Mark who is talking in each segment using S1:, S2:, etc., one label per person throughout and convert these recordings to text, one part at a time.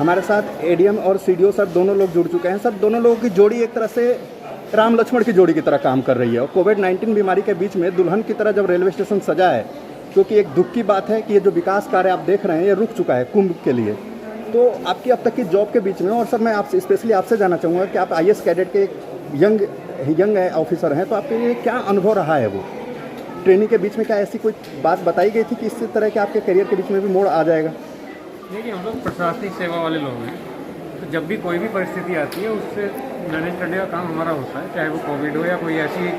S1: हमारे साथ एडीएम और सीडीओ सर दोनों लोग जुड़ चुके हैं। सर, दोनों लोगों की जोड़ी एक तरह से राम लक्ष्मण की जोड़ी की तरह काम कर रही है और कोविड-19 बीमारी के बीच में दुल्हन की तरह जब रेलवे स्टेशन सजा है, क्योंकि एक दुख की बात है कि ये जो विकास कार्य आप देख रहे हैं ये रुक चुका है कुंभ के लिए। तो आपकी अब तक की जॉब के बीच में, और सर मैं आपसे स्पेशली आपसे जानना चाहूँगा कि आप आईएएस कैडेट के एक यंग ऑफिसर हैं, तो आपके लिए क्या अनुभव रहा है? वो ट्रेनिंग के बीच में क्या ऐसी कोई बात बताई गई थी कि इस तरह के आपके करियर के बीच में भी मोड़ आ जाएगा?
S2: देखिए, हम लोग प्रशासनिक सेवा वाले लोग हैं, तो जब भी कोई भी परिस्थिति आती है उससे मैनेज करने का काम हमारा होता है। चाहे वो कोविड हो या कोई ऐसी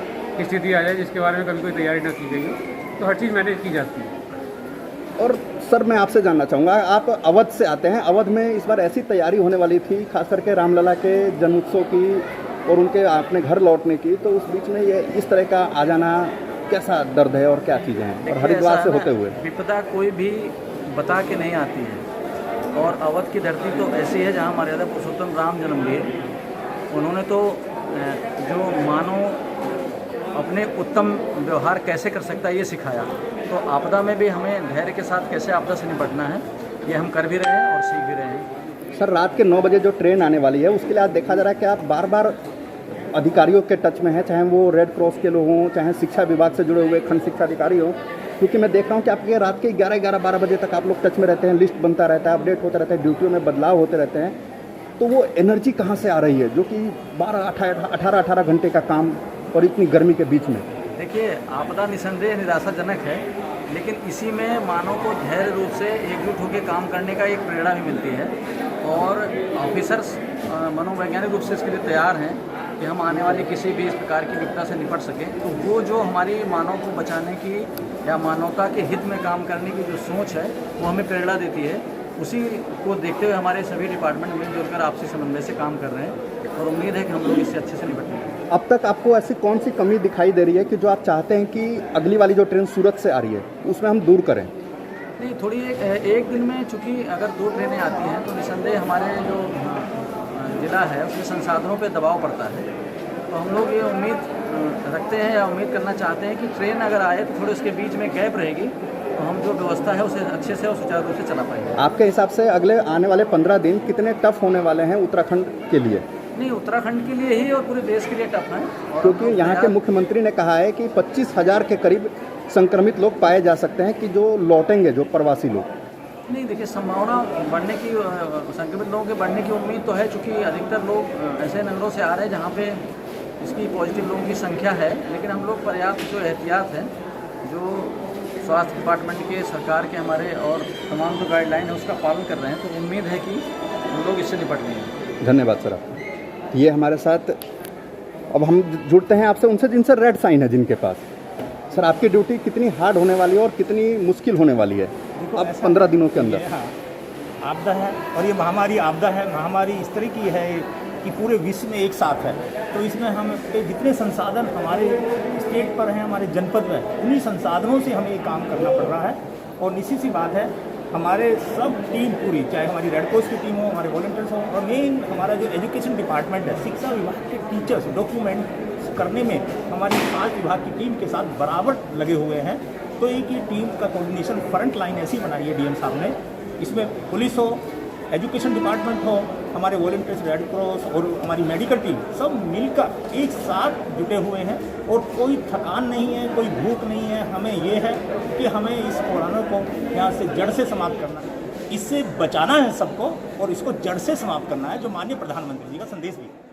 S2: स्थिति आ जाए जिसके बारे में कभी कोई तैयारी ना की गई हो, तो हर चीज़ मैनेज की जाती है।
S1: और सर मैं आपसे जानना चाहूँगा, आप अवध से आते हैं। अवध में इस बार ऐसी तैयारी होने वाली थी, खास करके रामलला के जन्मोत्सव की और उनके अपने घर लौटने की, तो उस बीच में ये इस तरह का आ जाना कैसा दर्द है और क्या चीज़ें हैं? और हरिद्वार से होते हुए
S3: विपदा कोई भी बता के नहीं आती है, और अवध की धरती तो ऐसी है जहाँ मर्यादा पुरुषोत्तम राम जन्म लिए। उन्होंने तो जो मानव अपने उत्तम व्यवहार कैसे कर सकता है ये सिखाया। तो आपदा में भी हमें धैर्य के साथ कैसे आपदा से निपटना है ये हम कर भी रहे हैं और सीख भी रहे हैं।
S1: सर, रात के 9 बजे जो ट्रेन आने वाली है उसके लिए आज देखा जा रहा है कि आप बार बार अधिकारियों के टच में हैं, चाहे वो रेड क्रॉस के लोग हों, चाहे शिक्षा विभाग से जुड़े हुए खंड शिक्षा अधिकारी हों, क्योंकि मैं देख रहा हूँ कि आपके रात के 11-12 बजे तक आप लोग टच में रहते हैं, लिस्ट बनता रहता है, अपडेट होता रहता है, ड्यूटियों में बदलाव होते रहते हैं। तो वो एनर्जी कहाँ से आ रही है जो कि 18 घंटे का काम और इतनी गर्मी के बीच में?
S3: देखिए, आपदा निसंदेह निराशाजनक है, लेकिन इसी में मानव को धैर्य रूप से एकजुट होकर काम करने का एक प्रेरणा भी मिलती है, और ऑफिसर्स मनोवैज्ञानिक रूप से इसके लिए तैयार हैं कि हम आने वाली किसी भी इस प्रकार की विपदा से निपट सकें। तो वो जो हमारी मानव को बचाने की या मानवता के हित में काम करने की जो सोच है वो हमें प्रेरणा देती है। उसी को देखते हुए हमारे सभी डिपार्टमेंट मिलजुल कर आपसी समन्वय से काम कर रहे हैं, और उम्मीद है कि हम लोग इससे अच्छे से निपटेंगे।
S1: अब तक आपको ऐसी कौन सी कमी दिखाई दे रही है कि जो आप चाहते हैं कि अगली वाली जो ट्रेन सूरत से आ रही है उसमें हम दूर करें?
S3: नहीं, थोड़ी एक दिन में चूँकि अगर 2 ट्रेनें आती हैं तो निसंदेह हमारे जो जिला है उसमें संसाधनों पे दबाव पड़ता है। तो हम लोग ये उम्मीद रखते हैं या उम्मीद करना चाहते हैं कि ट्रेन अगर आए तो थोड़े उसके बीच में गैप रहेगी, तो हम जो व्यवस्था है उसे अच्छे से और सुचारू रूप से चला पाएंगे।
S1: आपके हिसाब से अगले आने वाले 15 दिन कितने टफ होने वाले हैं उत्तराखंड के लिए?
S3: नहीं, उत्तराखंड के लिए ही और पूरे देश के लिए टफ है,
S1: क्योंकि यहाँ के मुख्यमंत्री ने कहा है कि 25,000 के करीब संक्रमित लोग पाए जा सकते हैं कि जो लौटेंगे, जो प्रवासी लोग।
S3: नहीं, देखिए, संभावना बढ़ने की, संक्रमित लोगों के बढ़ने की उम्मीद तो है, चूँकि अधिकतर लोग ऐसे नगरों से आ रहे हैं जहाँ पे इसकी पॉजिटिव लोगों की संख्या है। लेकिन हम लोग पर्याप्त जो एहतियात है, जो स्वास्थ्य डिपार्टमेंट के, सरकार के हमारे और तमाम जो गाइडलाइन है उसका पालन कर रहे हैं, तो उम्मीद है कि हम लोग इससे निपट लेंगे।
S1: धन्यवाद सर आपका। ये हमारे साथ अब हम जुड़ते हैं आपसे उनसे जिनसे रेड साइन है, जिनके पास। सर, आपकी ड्यूटी कितनी हार्ड होने वाली है और कितनी मुश्किल होने वाली है अब 15 दिनों के अंदर?
S4: हाँ, आपदा है और ये महामारी आपदा है। महामारी इस तरह की है कि पूरे विश्व में एक साथ है, तो इसमें हम जितने संसाधन हमारे स्टेट पर हैं, हमारे जनपद में, उन्हीं संसाधनों से हमें ये काम करना पड़ रहा है। और निश्चित सी बात है, हमारे सब टीम पूरी, चाहे हमारी रेड क्रॉस की टीम हो, हमारे वॉलंटियर्स हो, और मेन हमारा जो एजुकेशन डिपार्टमेंट है, शिक्षा विभाग के टीचर्स डॉक्यूमेंट करने में हमारी 5 विभाग की टीम के साथ बराबर लगे हुए हैं। तो एक ही टीम का कोऑर्डिनेशन फ्रंट लाइन ऐसी बनाई है डीएम साहब ने, इसमें पुलिस हो, एजुकेशन डिपार्टमेंट हो, हमारे वॉलंटियर्स, रेड क्रॉस और हमारी मेडिकल टीम, सब मिलकर एक साथ जुटे हुए हैं। और कोई थकान नहीं है, कोई भूख नहीं है। हमें ये है कि हमें इस कोरोना को यहाँ से जड़ से समाप्त करना है, इससे बचाना है सबको, और इसको जड़ से समाप्त करना है, जो माननीय प्रधानमंत्री जी का संदेश भी है।